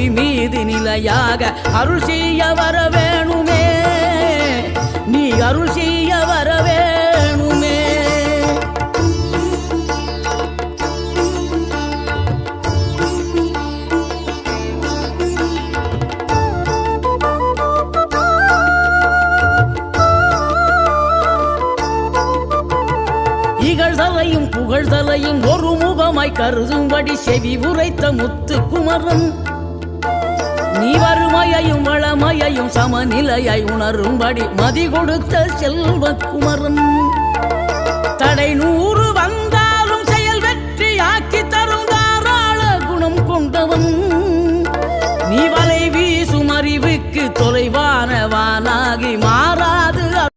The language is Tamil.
புவி மீது நிலையாக அருள் செய்ய வர வேணுமே, நீ அருள் செய்ய வர வேணுமே. இகழ்தலையும் புகழ்தலையும் ஒரு முகமாய் கருதும்படி செவி உரைத்த முத்து குமரன், நீ வறுமையையும் வளமையையும் சமநிலையை உணரும்படி மதி கொடுத்த செல்வ குமரன். தடை 100 வந்தாலும் செயல் வெற்றி ஆக்கி தரும் தாராள குணம் கொண்டவன், நீ வலை வீசும் அறிவுக்கு தொலைவானவானாகி மாறா